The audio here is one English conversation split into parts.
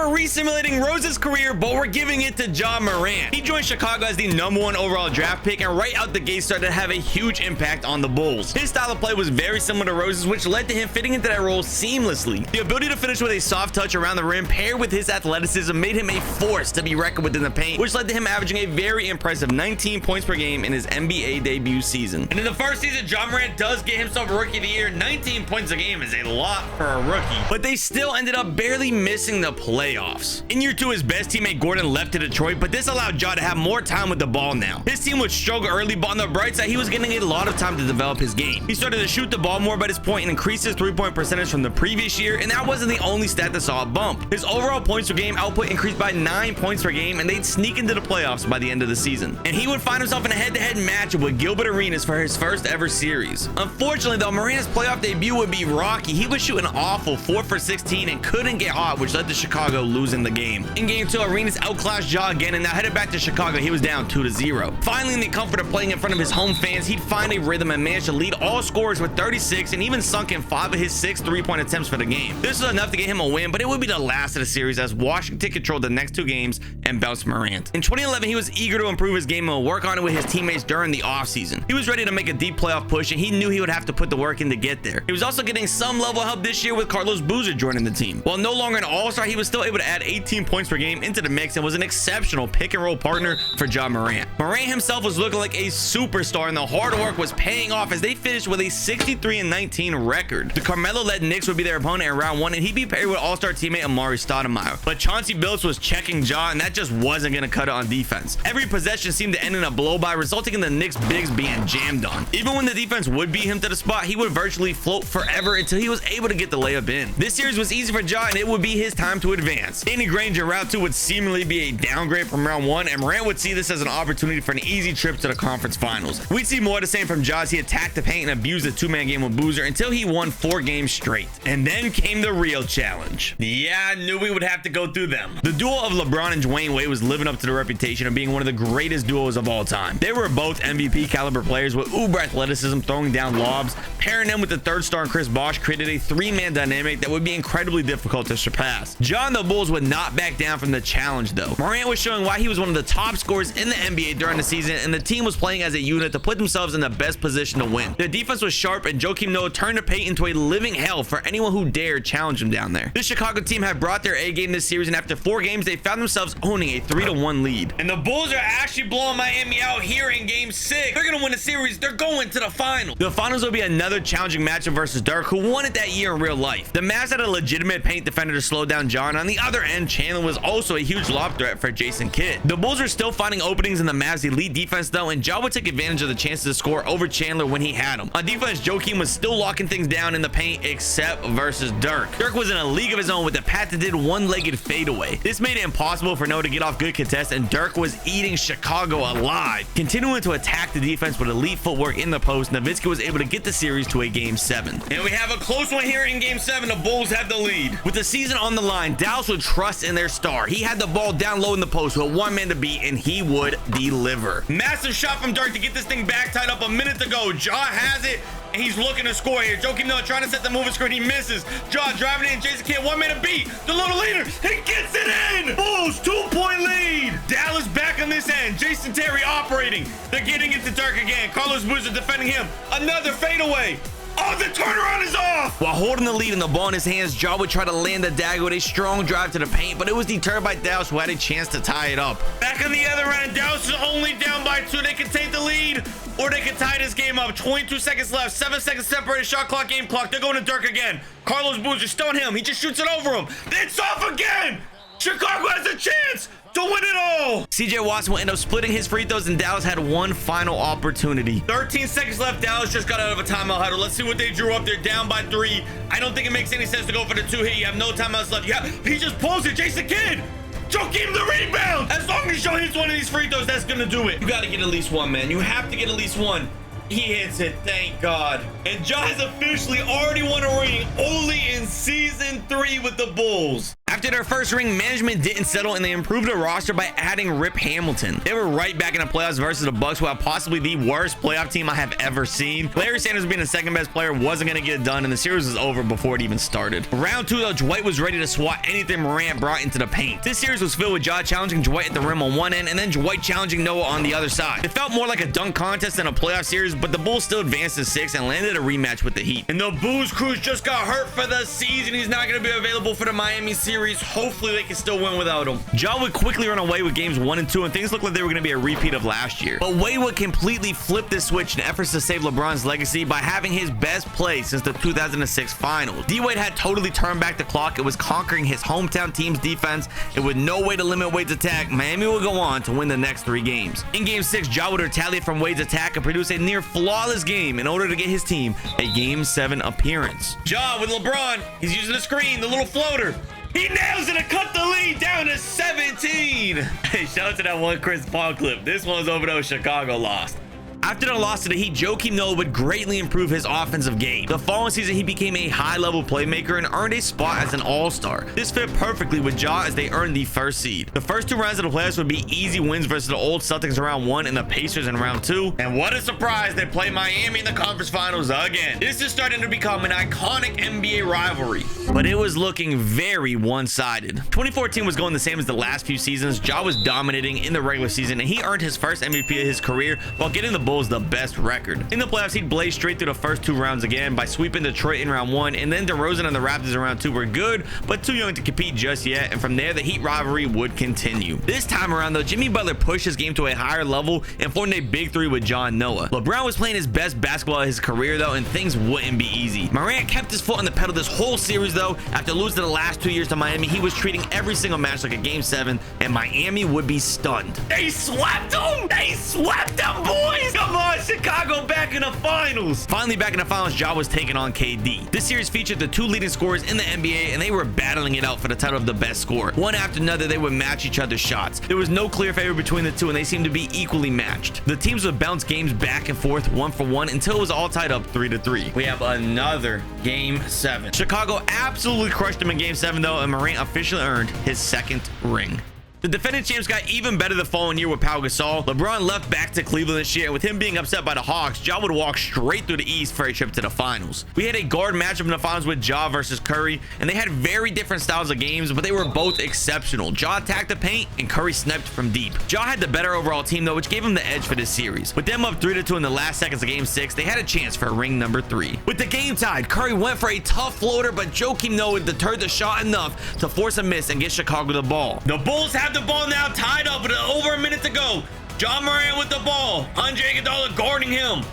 we're re-simulating Rose's career, but we're giving it to Ja Morant. He joined Chicago as the #1 overall draft pick, and right out the gate started to have a huge impact on the Bulls. His style of play was very similar to Rose's, which led to him fitting into that role seamlessly. The ability to finish with a soft touch around the rim paired with his athleticism made him a force to be reckoned with in the paint, which led to him averaging a very impressive 19 points per game in his NBA debut season. And in the first season, Ja Morant does get himself Rookie of the Year. 19 points a game is a lot for a rookie, but they still ended up barely missing the playoffs. In year 2, his best teammate Gordon left to Detroit, but this allowed Ja to have more time with the ball now. His team would struggle early, but on the bright side, he was getting a lot of time to develop his game. He started to shoot the ball more by this point and increased his three-point percentage from the previous year, and that wasn't the only stat that saw a bump. His overall points per game output increased by 9 points per game, and they'd sneak into the playoffs by the end of the season. And he would find himself in a head-to-head matchup with Gilbert Arenas for his first ever series. Unfortunately, though, Morant's playoff debut would be rocky. He was shooting awful 4 for 16 and couldn't get hot, which led to Chicago losing the game. In game 2, Arenas outclassed Ja again, and now headed back to Chicago, he was down 2-0. Finally, in the comfort of playing in front of his home fans, he'd find a rhythm and managed to lead all scorers with 36 and even sunk in 5 of his 6 3-point attempts for the game. This was enough to get him a win, but it would be the last of the series as Washington controlled the next 2 games and bounced Morant. In 2011, he was eager to improve his game and would work on it with his teammates during the offseason. He was ready to make a deep playoff push, and he knew he would have to put the work in to get there. He was also getting some level of help this year with Carlos Boozer joining the team. While no longer an all-star, he was still able to add 18 points per game into the mix and was an exceptional pick-and-roll partner for Ja Morant. Morant himself was looking like a superstar, and the hard work was paying off as they finished with a 63-19 record. The Carmelo-led Knicks would be their opponent in round 1, and he'd be paired with all-star teammate Amari Stoudemire. But Chauncey Billups was checking Ja, and that just wasn't going to cut it on defense. Every possession seemed to end in a blow-by, resulting in the Knicks bigs being jammed on. Even when the defense would beat him to the spot, he would virtually float forever until he was able to get the layup in. This series was easy for Ja, and it would be his time to advance. Danny Granger in round 2 would seemingly be a downgrade from round 1, and Morant would see this as an opportunity for an easy trip to the conference finals. We'd see more of the same from Ja as he attacked the paint and abused the 2-man game with Boozer until he won 4 games straight. And then came the real challenge. Yeah, I knew we would have to go through them. The duo of LeBron and Dwayne Wade was living up to the reputation of being one of the greatest duos of all time. They were both MVP caliber players with uber athleticism, throwing down lobs. Pairing them with the third star and Chris Bosh created a 3-man dynamic that would be incredibly difficult to surpass. Ja and the Bulls would not back down from the challenge, though. Morant was showing why he was one of the top scorers in the NBA during the season, and the team was playing as a unit to put themselves in the best position to win. The defense was sharp, and Joakim Noah turned the paint into a living hell for anyone who dared challenge him down there. This Chicago team had brought their A game this series, and after 4 games, they found themselves owning a 3-1 lead. And the Bulls are actually blowing Miami out here in game 6. They're gonna win the series. They're going to the finals. The finals will be another challenging matchup versus Dirk, who won it that year in real life. The Mavs had a legitimate paint defender to slow down Ja, and on the other end, Chandler was also a huge lob threat for Jason Kidd. The Bulls were still finding openings in the Mavs' elite defense, though, and Ja would take advantage of the chances to score over Chandler when he had them. On defense, Joakim was still locking things down in the paint, except versus Dirk. Dirk was in a league of his own with a patented one-legged fadeaway. This made it impossible for Noah to get off good contests, and Dirk was eating Chicago alive. Continuing to attack the defense with elite footwork in the post, Nowitzki was able to get the series to a game 7. And we have a close one here in game 7. The Bulls have the lead. With the season on the line, Dallas would trust in their star. He had the ball down low in the post with 1 man to beat, and he would deliver. Massive shot from Dirk to get this thing back tied up a minute to go. Ja has it, and he's looking to score here. Joakim Noah trying to set the moving screen. He misses. Ja driving in. Jason Kidd, 1 man to beat. The little leader. He gets it in. Bulls 2-point lead. Dallas back on this end. Jason Terry operating. They're getting it to Dirk again. Carlos Boozer defending him. Another fadeaway. Oh, the turnaround is off! While holding the lead and the ball in his hands, Ja would try to land the dagger with a strong drive to the paint, but it was deterred by Dallas, who had a chance to tie it up. Back on the other end, Dallas is only down by 2. They can take the lead, or they can tie this game up. 22 seconds left, 7 seconds separated, shot clock, game clock. They're going to Dirk again. Carlos Boozer, stone him. He just shoots it over him. It's off again! Chicago has a chance to win it all. CJ Watson will end up splitting his free throws, and Dallas had one final opportunity. 13 seconds left. Dallas just got out of a timeout huddle. Let's see what they drew up. They're down by 3. I don't think it makes any sense to go for the 2 hit. You have no timeouts left. He just pulls it. Jason Kidd. Joakim the rebound. As long as Joe hits one of these free throws, that's gonna do it. You got to get at least 1, man. You have to get at least 1. He hits it, thank God. And Ja has officially already won a ring, only in season 3 with the Bulls. After their first ring, management didn't settle and they improved the roster by adding Rip Hamilton. They were right back in the playoffs versus the Bucks, who have possibly the worst playoff team I have ever seen. Larry Sanders being the second best player wasn't going to get it done, and the series was over before it even started. Round 2 though, Dwight was ready to swat anything Morant brought into the paint. This series was filled with Ja challenging Dwight at the rim on one end and then Dwight challenging Noah on the other side. It felt more like a dunk contest than a playoff series, but the Bulls still advanced to 6 and landed a rematch with the Heat. And the Bulls Cruz just got hurt for the season. He's not going to be available for the Miami series. Hopefully they can still win without him. Ja would quickly run away with games 1 and 2, and things looked like they were going to be a repeat of last year. But Wade would completely flip this switch in efforts to save LeBron's legacy by having his best play since the 2006 finals. D-Wade had totally turned back the clock. It was conquering his hometown team's defense, and with no way to limit Wade's attack, Miami would go on to win the next 3 games. In game 6, Ja would retaliate from Wade's attack and produce a near flawless game in order to get his team a game 7 appearance. Ja with LeBron, he's using the screen, the little floater. He nails it to cut the lead down to 17. Hey, shout out to that one Chris Paul clip. This one was over though Chicago lost. After the loss to the Heat, Joakim Noah would greatly improve his offensive game. The following season, he became a high-level playmaker and earned a spot as an all-star. This fit perfectly with Ja as they earned the first seed. The first 2 rounds of the playoffs would be easy wins versus the old Celtics in round 1 and the Pacers in round 2. And what a surprise, they play Miami in the conference finals again. This is starting to become an iconic NBA rivalry, but it was looking very one-sided. 2014 was going the same as the last few seasons. Ja was dominating in the regular season, and he earned his first MVP of his career while getting the Bulls the best record. In the playoffs, he blazed straight through the first 2 rounds again by sweeping Detroit in round 1, and then DeRozan and the Raptors in round 2 were good, but too young to compete just yet, and from there, the Heat rivalry would continue. This time around, though, Jimmy Butler pushed his game to a higher level and formed a big 3 with Ja and Noah. LeBron was playing his best basketball of his career, though, and things wouldn't be easy. Morant kept his foot on the pedal this whole series, though. After losing the last 2 years to Miami, he was treating every single match like a game 7, and Miami would be stunned. They swept them! They swept them, boys! Come on, Chicago back in the finals. Finally back in the finals, Ja was taking on KD. This series featured the 2 leading scorers in the NBA, and they were battling it out for the title of the best scorer. One after another, they would match each other's shots. There was no clear favor between the 2, and they seemed to be equally matched. The teams would bounce games back and forth 1 for 1 until it was all tied up 3-3. We have another game 7. Chicago absolutely crushed them in game 7 though, and Morant officially earned his 2nd ring. The defending champs got even better the following year with Pau Gasol. LeBron left back to Cleveland this year, and with him being upset by the Hawks, Ja would walk straight through the East for a trip to the finals. We had a guard matchup in the finals with Ja versus Curry, and they had very different styles of games, but they were both exceptional. Ja attacked the paint, and Curry sniped from deep. Ja had the better overall team though, which gave him the edge for this series. With them up 3-2 in the last seconds of game 6, they had a chance for ring number 3. With the game tied, Curry went for a tough floater, but Joakim Noah deterred the shot enough to force a miss and get Chicago the ball. The Bulls have the ball now, tied up with over a minute to go. Ja Morant with the ball. Andre Iguodala guarding him.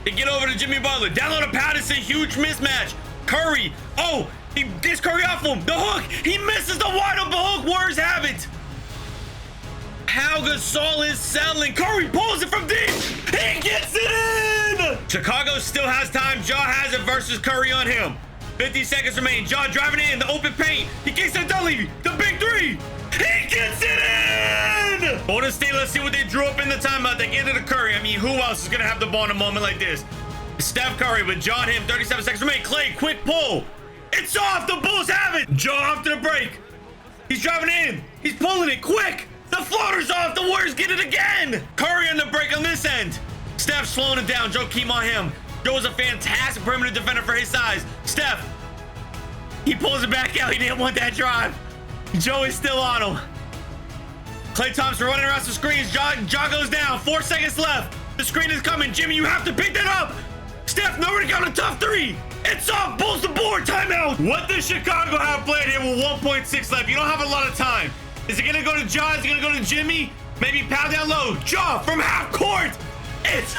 They get over to Jimmy Butler. Down low to Patterson. Huge mismatch. Curry. Oh, he gets Curry off him. The hook. He misses the wide open hook. Warriors have it. Pau Gasol is settling. Curry pulls it from deep. He gets it in. Chicago still has time. Ja has it versus Curry on him. 50 seconds remain. Ja driving in the open paint. He gets it Dunleavy. The big 3. He gets it in! Golden State, let's see what they drew up in the timeout. They get it to Curry. I mean, who else is going to have the ball in a moment like this? Steph Curry, but Ja him. 37 seconds remain. Clay, quick pull. It's off. The Bulls have it. Ja after the break. He's driving in. He's pulling it quick. The floater's off. The Warriors get it again. Curry on the break on this end. Steph slowing it down. Joakim on him. Joe's a fantastic perimeter defender for his size. Steph. He pulls it back out. He didn't want that drive. Joe is still on him. Klay Thompson running around some screens. Ja goes down. 4 seconds left. The screen is coming. Jimmy, you have to pick that up. Steph, nobody got a tough 3. It's off. Bulls the board. Timeout. What does Chicago have played here with 1.6 left? You don't have a lot of time. Is it going to go to Ja? Is it going to go to Jimmy? Maybe Pau down low. Ja from half court. It's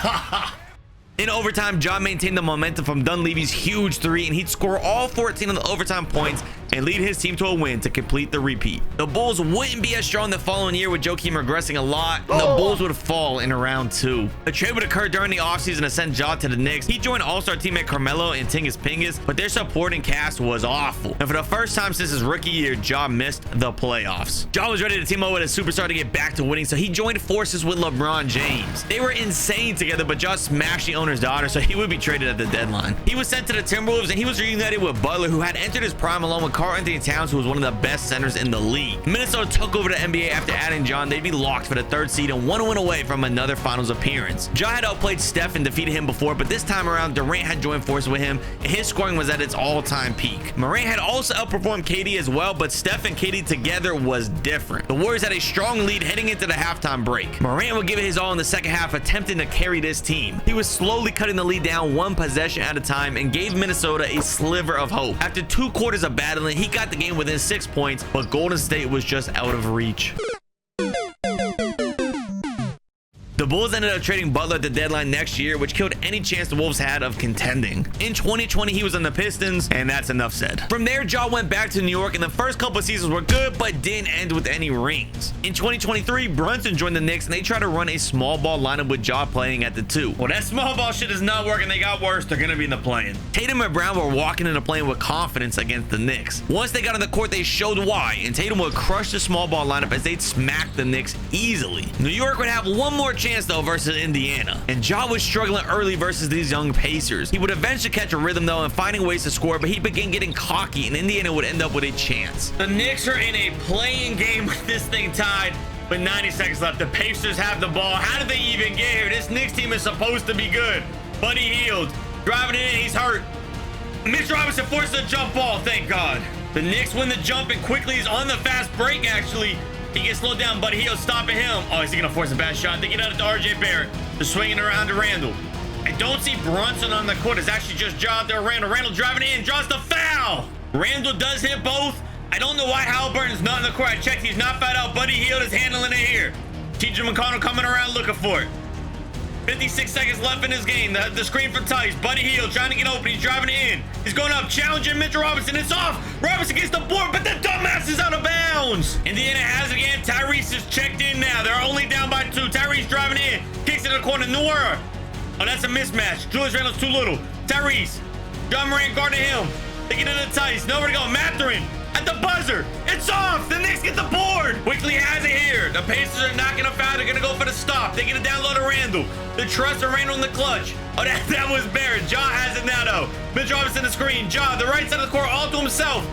in overtime, Ja maintained the momentum from Dunleavy's huge 3, and he'd score all 14 of the overtime points and lead his team to a win to complete the repeat. The Bulls wouldn't be as strong the following year with Joakim regressing a lot, and the Bulls would fall in round 2. A trade would occur during the offseason to send Ja to the Knicks. He joined all-star teammate Carmelo and Tingus Pingus, but their supporting cast was awful. And for the first time since his rookie year, Ja missed the playoffs. Ja was ready to team up with a superstar to get back to winning, so he joined forces with LeBron James. They were insane together, but Ja smashed the owner's daughter, so he would be traded at the deadline. He was sent to the Timberwolves, and he was reunited with Butler, who had entered his prime along with Karl-Anthony Towns, who was one of the best centers in the league. Minnesota took over the NBA after adding John. They'd be locked for the 3rd seed and 1 win away from another finals appearance. Ja had outplayed Steph and defeated him before, but this time around, Durant had joined forces with him, and his scoring was at its all-time peak. Morant had also outperformed KD as well, but Steph and KD together was different. The Warriors had a strong lead heading into the halftime break. Morant would give it his all in the second half, attempting to carry this team. He was slowly cutting the lead down 1 possession at a time and gave Minnesota a sliver of hope. After 2 quarters of battling, he got the game within 6 points, but Golden State was just out of reach. The Bulls ended up trading Butler at the deadline next year, which killed any chance the Wolves had of contending. In 2020, he was on the Pistons, and that's enough said. From there, Ja went back to New York, and the first couple of seasons were good, but didn't end with any rings. In 2023, Brunson joined the Knicks, and they tried to run a small ball lineup with Ja playing at the 2. Well, that small ball shit is not working. They got worse. They're going to be in the play-in. Tatum and Brown were walking into playing with confidence against the Knicks. Once they got on the court, they showed why, and Tatum would crush the small ball lineup as they'd smack the Knicks easily. New York would have one more chance, though, versus Indiana, and Ja was struggling early versus these young Pacers. He would eventually catch a rhythm though and finding ways to score, but he began getting cocky and Indiana would end up with a chance. The Knicks are in a playing game with this thing tied with 90 seconds left. The Pacers have the ball. How did they even get here? This Knicks team is supposed to be good. Buddy Hield driving it in. He's hurt. Mitch Robinson forces a jump ball. Thank God. The Knicks win the jump and quickly is on the fast break actually. He gets slowed down, but Hield stopping him. Oh, is he going to force a bad shot? They get out to RJ Barrett. They're swinging around to Randall. I don't see Brunson on the court. It's actually just Ja there. Randall driving in, draws the foul. Randall does hit both. I don't know why Halliburton's not in the court. I checked. He's not fouled out. Buddy Hield is handling it here. TJ McConnell coming around looking for it. 56 seconds left in this game. The screen for Tice. Buddy Hield trying to get open. He's driving it in. He's going up, challenging Mitchell Robinson. It's off. Robinson gets the board, but the dumbass is out of bounds. Indiana has it again. Tyrese is checked in now. They're only down by 2. Tyrese driving in. Kicks it in the corner. Noura. Oh, that's a mismatch. Julius Randle's too little. Tyrese. John Morant guarding him. They get into Tice. Nowhere to go. Mathurin at the buzzer. It's off. The Knicks get the board. Quickly has it here. The Pacers are not going to foul. They're going to go for the stop. They get it down low to Randall. The trust of Randall in the clutch. Oh, that was Barrett. Ja has it now, though. Mitch Robinson the screen. Ja, the right side of the court, all to himself.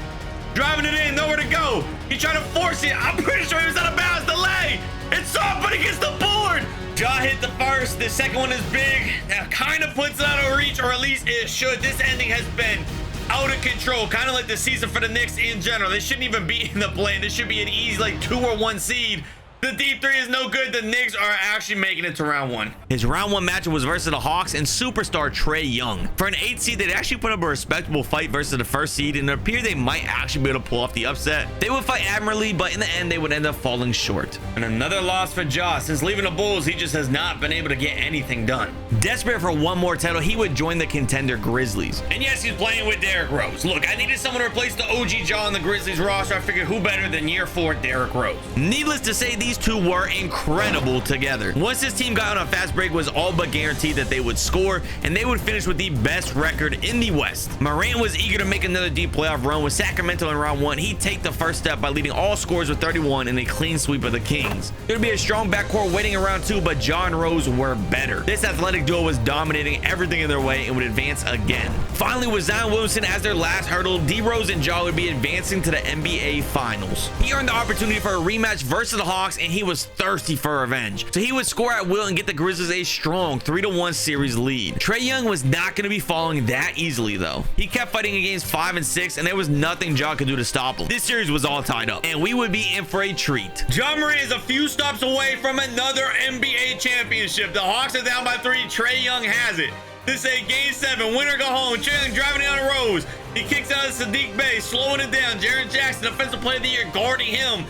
Driving it in. Nowhere to go. He's trying to force it. I'm pretty sure he was out of bounds. Delay. It's off, but he gets the board. Ja hit the first. The second one is big. That kind of puts it out of reach, or at least it should. This ending has been out of control, kind of like the season for the Knicks in general. They shouldn't even be in the play. This should be an easy like 2 or 1 seed. The deep 3 is no good. The Knicks are actually making it to round 1. His round 1 matchup was versus the Hawks and superstar Trae Young. For an 8 seed, they'd actually put up a respectable fight versus the 1st seed, and it appeared they might actually be able to pull off the upset. They would fight admirably, but in the end, they would end up falling short. And another loss for Ja. Since leaving the Bulls, he just has not been able to get anything done. Desperate for one more title, he would join the contender Grizzlies. And yes, he's playing with Derrick Rose. Look, I needed someone to replace the OG Ja on the Grizzlies roster. I figured who better than year 4 Derrick Rose. Needless to say, these two were incredible together. Once this team got on a fast break, it was all but guaranteed that they would score, and they would finish with the best record in the West. Morant was eager to make another deep playoff run. With Sacramento in round 1, he'd take the first step by leading all scorers with 31 in a clean sweep of the Kings. There'd be a strong backcourt waiting in round 2, but Ja and Rose were better. This athletic duo was dominating everything in their way and would advance again. Finally, with Zion Williamson as their last hurdle, D Rose and Ja would be advancing to the NBA Finals. He earned the opportunity for a rematch versus the Hawks, and he was thirsty for revenge. So he would score at will and get the Grizzlies a strong 3-1 series lead. Trae Young was not going to be falling that easily though. He kept fighting in games 5 and 6, and there was nothing Ja could do to stop him. This series was all tied up, and we would be in for a treat. Ja Morant is a few stops away from another NBA championship. The Hawks are down by 3. Trae Young has it. This is a game 7. Winner go home. Trae Young driving down the Rose. He kicks out of Sadiq Bey, slowing it down. Jaren Jackson, defensive player of the year, guarding him.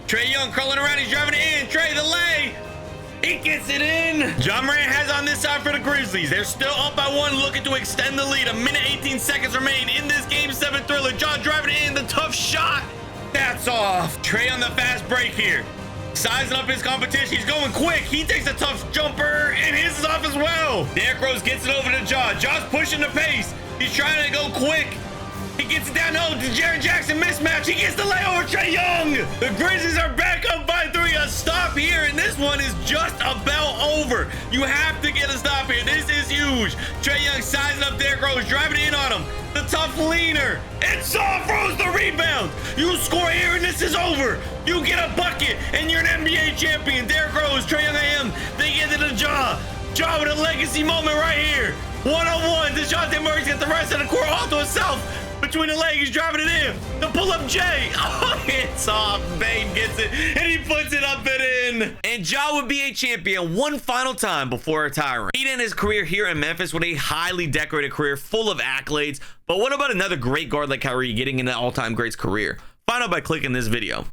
Trae Young curling around. He's driving it in. Trae, the lay. He gets it in. Ja Morant has on this side for the Grizzlies. They're still up by 1, looking to extend the lead. 1:18 seconds remain in this game 7 thriller. Ja driving it in. The tough shot. That's off. Trae on the fast break here. Sizing up his competition. He's going quick. He takes a tough jumper, and his is off as well. Derrick Rose gets it over to Ja. Ja's pushing the pace. He's trying to go quick. He gets it down low to Jaren Jackson mismatch. He gets the layover. Trae Young. The Grizzlies are back up by 3. A stop here, and this one is just a belt over. You have to get a stop here. This is huge. Trae Young sizing up Derrick Rose, driving in on him. The tough leaner. And Soft Rose the rebound. You score here and this is over. You get a bucket and you're an NBA champion. Derrick Rose, Trae Young AM, they get to the jaw. Jaw with a legacy moment right here. One-on-one. DeJounte Murray's got the rest of the court all to himself. Between the legs, he's driving it in. The pull-up J. Oh, it's off. Bane gets it, and he puts it up and in. And Ja would be a champion one final time before retiring. He'd end his career here in Memphis with a highly decorated career full of accolades. But what about another great guard like Kyrie getting into all-time greats career? Find out by clicking this video.